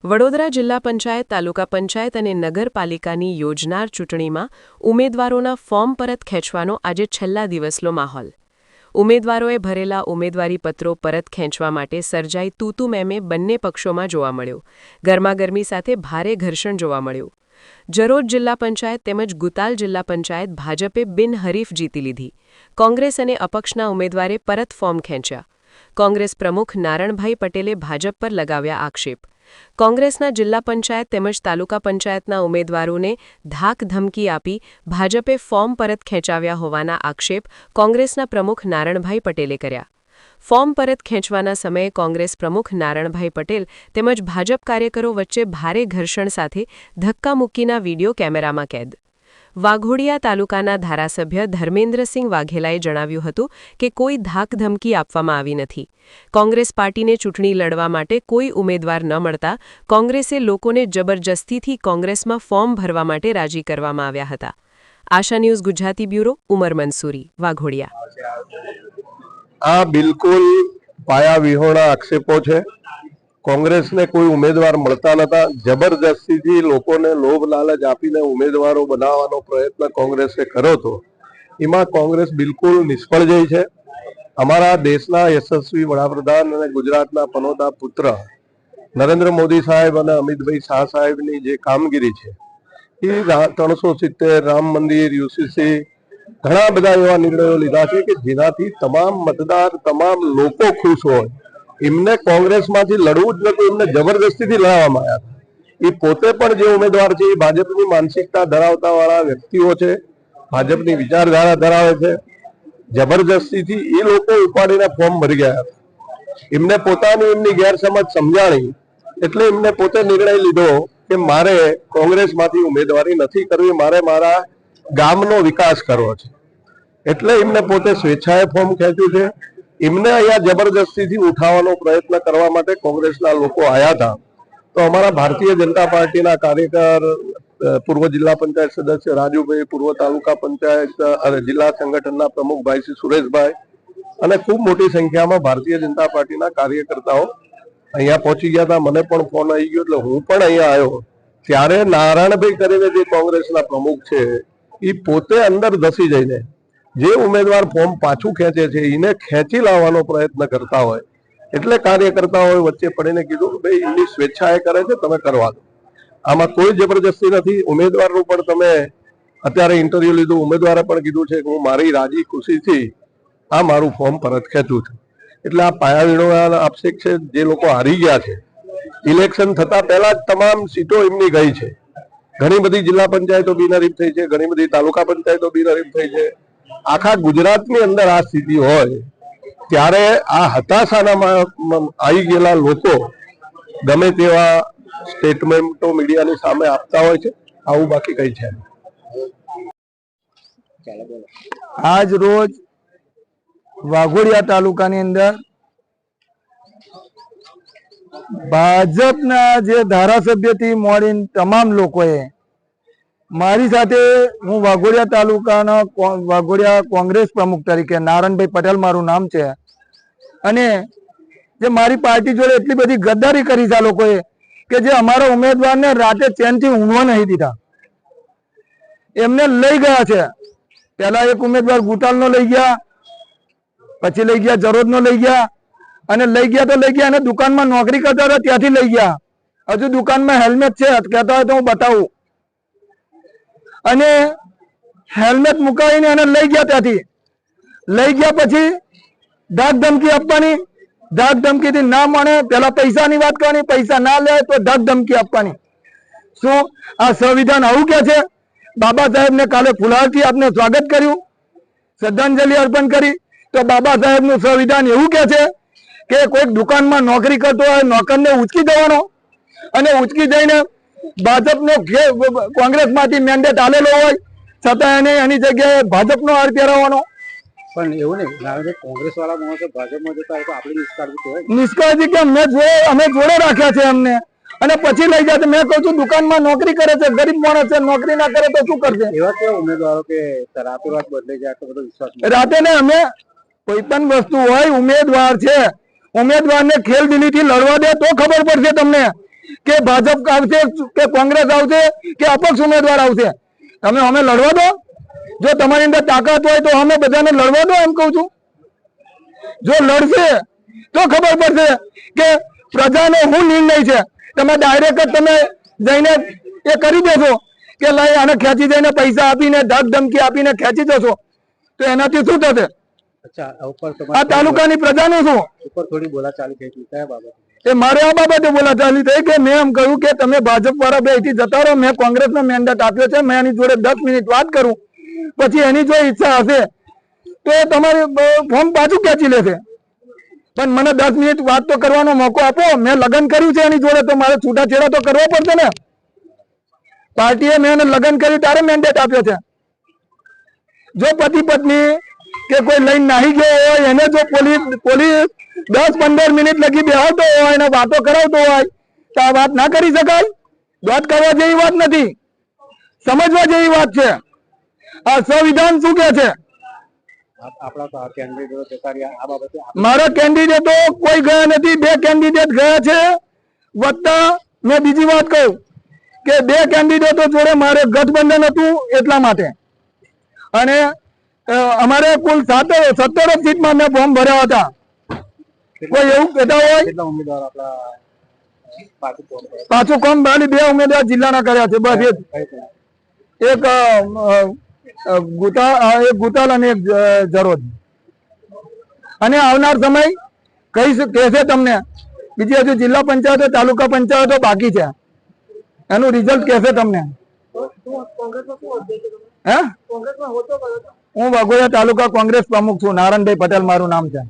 વડોદરા જિલ્લા પંચાયત, તાલુકા પંચાયત અને નગરપાલિકાની યોજનાર ચૂંટણીમાં ઉમેદવારોના ફોર્મ પરત ખેંચવાનો આજે છેલ્લા દિવસનો માહોલ. ઉમેદવારોએ ભરેલા ઉમેદવારી પત્રો પરત ખેંચવા માટે સર્જાઈ તૂતુમેમે બંને પક્ષોમાં જોવા મળ્યો. ગરમાગરમી સાથે ભારે ઘર્ષણ જોવા મળ્યું. જરોદ જિલ્લા પંચાયત તેમજ ગુતાલ જિલ્લા પંચાયત ભાજપે બિનહરીફ જીતી લીધી. કોંગ્રેસ અને અપક્ષના ઉમેદવારે પરત ફોર્મ ખેંચ્યા. કોંગ્રેસ પ્રમુખ નારણભાઈ પટેલે ભાજપ પર લગાવ્યા આક્ષેપ. કોંગ્રેસના જિલ્લા પંચાયત તેમજ તાલુકા પંચાયતના ઉમેદવારોને ધાક ધમકી આપી ભાજપે ફોર્મ પરત ખેંચાવ્યા હોવાના આક્ષેપ કોંગ્રેસના પ્રમુખ નારણભાઈ પટેલે કર્યા. ફોર્મ પરત ખેંચવાના સમયે કોંગ્રેસ પ્રમુખ નારણભાઈ પટેલ તેમજ ભાજપ કાર્યકરો વચ્ચે ભારે ઘર્ષણ સાથે ધક્કામુક્કીના વીડિયો કેમેરામાં કેદ. વાઘોડિયા તાલુકાના ધારાસભ્ય ધર્મેન્દ્રસિંહ વાઘેલાએ જણાવ્યું હતું કે કોઈ ધાકધમકી આપવામાં આવી નથી. કોંગ્રેસ પાર્ટીને ચૂંટણી લડવા માટે કોઈ ઉમેદવાર ન મળતા કોંગ્રેસે લોકોને જબરજસ્તીથી કોંગ્રેસમાં ફોર્મ ભરવા માટે રાજી કરવામાં આવ્યા હતા. આશા ન્યૂઝ ગુજરાતી બ્યુરો, ઉમર મંસૂરી, વાઘોડિયા. આ બિલકુલ પાયા વિહોણા આક્ષેપો છે. કોંગ્રેસને કોઈ ઉમેદવાર મળતા નતા. જબરજસ્તીથી લોકોને લોભ લાલચ આપીને ઉમેદવારો બનાવવાનો પ્રયત્ન કોંગ્રેસે કર્યો હતો. એમાં કોંગ્રેસ બિલકુલ નિષ્ફળ જઈ છે. અમારા દેશના યશસ્વી વડાપ્રધાન અને ગુજરાતના પનોતા પુત્ર નરેન્દ્ર મોદી સાહેબ અને અમિતભાઈ શાહ સાહેબની જે કામગીરી છે એ 370 રામ મંદિર, યુસીસી, ઘણા બધા એવા નિર્ણયો લીધા છે કે જેનાથી તમામ મતદાર, તમામ લોકો ખુશ હોય. એમને કોંગ્રેસમાંથી લડવું જ નતું, એમને જબરદસ્તીથી લડાવવામાં આવ્યા હતા. એ પોતે પણ જે ઉમેદવાર છે એ ભાજપની માનસિકતા ધરાવતા વાળા વ્યક્તિઓ છે, ભાજપની વિચારધારા ધરાવે છે. જબરજસ્તીથી એ લોકો ઉપાડીને ફોર્મ ભરી ગયા હતા. એમને પોતાની એમની ગેરસમજ સમજાણી એટલે એમને પોતે નિર્ણય લીધો કે મારે કોંગ્રેસમાંથી ઉમેદવારી નથી કરવી, મારે મારા ગામનો વિકાસ કરવો છે. એટલે એમને પોતે સ્વેચ્છાએ ફોર્મ ખેંચ્યું છે. એમને અહીંયા જબરજસ્તીથી ઉઠાવવાનો પ્રયત્ન કરવા માટે કોંગ્રેસના લોકો આવ્યા હતા. તો અમારા ભારતીય જનતા પાર્ટીના કાર્યકર, પૂર્વ જિલ્લા પંચાયત સદસ્ય રાજુભાઈ, પૂર્વ તાલુકા પંચાયત અને જિલ્લા સંગઠનના પ્રમુખ ભાઈ શ્રી સુરેશભાઈ અને ખૂબ મોટી સંખ્યામાં ભારતીય જનતા પાર્ટીના કાર્યકર્તાઓ અહીંયા પહોંચી ગયા હતા. મને પણ ફોન આવી ગયો એટલે હું પણ અહીંયા આવ્યો. ત્યારે નારાયણભાઈ કરીને જે કોંગ્રેસના પ્રમુખ છે એ પોતે અંદર ધસી જઈને જે ઉમેદવાર ફોર્મ પાછું ખેંચે છે એને ખેંચી લાવવાનો પ્રયત્ન કરતા હોય એટલે કાર્યકર્તાઓએ વચ્ચે પડીને કીધું કે ભાઈ એમની સ્વેચ્છાએ કરે છે, તમે કરવા દો. આમાં કોઈ જબરજસ્તી નથી. ઉમેદવારનું પણ તમે અત્યારે ઇન્ટરવ્યુ લીધું, ઉમેદવારે પણ કીધું છે કે હું મારી રાજી ખુશીથી આ મારું ફોર્મ પરત ખેંચું છું. એટલે આ પાયાવીણો આક્ષેપ છે. જે લોકો હારી ગયા છે, ઇલેક્શન થતા પહેલા જ તમામ સીટો એમની ગઈ છે. ઘણી બધી જિલ્લા પંચાયતો બિનહરીફ થઈ છે, ઘણી બધી તાલુકા પંચાયતો બિનહરીફ થઈ છે. આખા ગુજરાતની અંદર આ સ્થિતિ હોય ત્યારે આ હતાશામાં આવી ગયેલા લોકો ગમે તેવા સ્ટેટમેન્ટો મીડિયાની સામે આપતા હોય છે. આવું બાકી કઈ છે. આજ રોજ વાઘોડિયા તાલુકાની અંદર ભાજપના જે ધારાસભ્યથી મળીને તમામ લોકોએ મારી સાથે, હું વાઘોડિયા તાલુકાના વાઘોડિયા કોંગ્રેસ પ્રમુખ તરીકે નારણભાઈ પટેલ મારું નામ છે, અને જે મારી પાર્ટી જોડે એટલી બધી ગદ્દારી કરી છે આ લોકોએ કે જે અમારા ઉમેદવારને રાતે ચેનથી ઊંઘવા નહીં દીધા. એમને લઈ ગયા છે. પહેલા એક ઉમેદવાર ગુટાલનો લઈ ગયા, પછી લઈ ગયા જરોદનો લઈ ગયા, અને લઈ ગયા તો લઈ ગયા અને દુકાનમાં નોકરી કરતા હતા ત્યાંથી લઈ ગયા. હજુ દુકાનમાં હેલ્મેટ છે, કહેતા હોય તો હું બતાવું. અને હેલ્મેટ મુકાવીને એને લઈ ગયા. ત્યાંથી લઈ ગયા પછી ધાક ધમકી આપવાની, ધાક ધમકીથી ના મળે પેલા પૈસાની વાત કરવાની, પૈસા ના લે તો ધાક ધમકી આપવાની. શું આ સંવિધાન આવું કે છે? બાબા સાહેબને કાલે ફુલારથી આપને સ્વાગત કર્યું, શ્રદ્ધાંજલિ અર્પણ કરી, તો બાબા સાહેબનું સંવિધાન એવું કે છે કે કોઈક દુકાનમાં નોકરી કરતો હોય નોકરને ઉચકી દેવાનો, અને ઉચકી જઈને ભાજપનો કોંગ્રેસમાંથી મેન્ડેટ આલેલો હોય છતાં એને એની જગ્યાએ ભાજપનો હાર પહેરાવવાનો. પણ એવું નહીં, કોંગ્રેસ વાળા માણસો ભાજપમાં જતા હોય તો આપણે નિષ્કાળજી હોય. નિષ્કાળજી કે અમે જોડે રાખ્યા છે એમને, અને પછી લઈ જાય. મેં કહું છું દુકાનમાં નોકરી કરે છે, ગરીબ માણસ છે, નોકરી ના કરે તો શું કરશે? એવા કેવા ઉમેદવારો કે રાતોરાત બદલાઈ જાય, આટલો બધો વિશ્વાસ રાતે ને અમે કોઈ પણ વસ્તુ હોય, ઉમેદવાર છે, ઉમેદવારને ખેલદિલીથી લડવા દે તો ખબર પડશે તમને. કે ભાજપ આવશે કે કોંગ્રેસ આવશે કે અપક્ષ ઉમેદવાર આવશે, તમે અમે લડવા દો. જો તમારી અંદર તાકાત હોય તો અમે બધાને લડવા દો એમ કહું છું. જો લડશે તો ખબર પડશે કે પ્રજાનો શું નિર્ણય છે. તમે ડાયરેક્ટ જ તમે જઈને એ કરી દેશો કે લઈ આને ખેંચી જઈને પૈસા આપીને ધક ધમકી આપીને ખેંચી જશો તો એનાથી શું થશે? અચ્છા, ઉપર આ તાલુકાની પ્રજાનું શું? ઉપર થોડી બોલાચાલી થઈ હતી, કયા બાબતે? એ મારે આ બાબતે બોલાચાલી થઈ કે મેં એમ કહ્યું કે તમે ભાજપ વાળા બે અહીંથી જતા રહો, મેં કોંગ્રેસનો મેન્ડેટ આપ્યો છે, મેં એની જોડે 10 મિનિટ વાત કરું, પછી એની જો ઈચ્છા હશે તો એ તમારે ફોર્મ પાછું ખેંચી લેશે. પણ મને 10 મિનિટ વાત તો કરવાનો મોકો આપો. મેં લગ્ન કર્યું છે એની જોડે, તો મારે છૂટાછેડા તો કરવો પડશે ને. પાર્ટીએ મેં એને લગ્ન કર્યું ત્યારે મેન્ડેટ આપ્યો છે. જો પતિ પત્ની કે કોઈ લઈને નાહી ગયો હોય એને જો પોલીસ 10-15 મિનિટ લગી બેહાડતો હોય એને વાતો કરાવતો હોય તો આ વાત ના કરી શકાય? વાત કરવા જેવી વાત નથી, સમજવા જેવી વાત છે. આ સંવિધાન શું કે છે? આપણા કેન્ડિડેટો જતા રહ્યા, આ બાબતે મારા કેન્ડિડેટો કોઈ ગયા નથી, 2 કેન્ડિડેટ ગયા છે. વત્તા મેં બીજી વાત કહું કે 2 કેન્ડિડેટો જોડે મારે ગઠબંધન હતું એટલા માટે, અને અમારે કુલ 17 સીટમાં મેં ફોર્મ ભર્યા હતા. કોઈ એવું કહેતા હોય કેટલા ઉમેદવાર આપણા પાછું કોમ ખાલી 2 ઉમેદવાર જિલ્લાના કર્યા છે બસ. એક ગુતાલ અને એક જરોદ. અને આવનાર સમય કહેશે તમને. બીજી હજુ જિલ્લા પંચાયતો તાલુકા પંચાયતો બાકી છે, એનું રિઝલ્ટ કહેશે તમને. હે, હું વાઘોડિયા તાલુકા કોંગ્રેસ પ્રમુખ છું. નારણભાઈ પટેલ મારું નામ છે.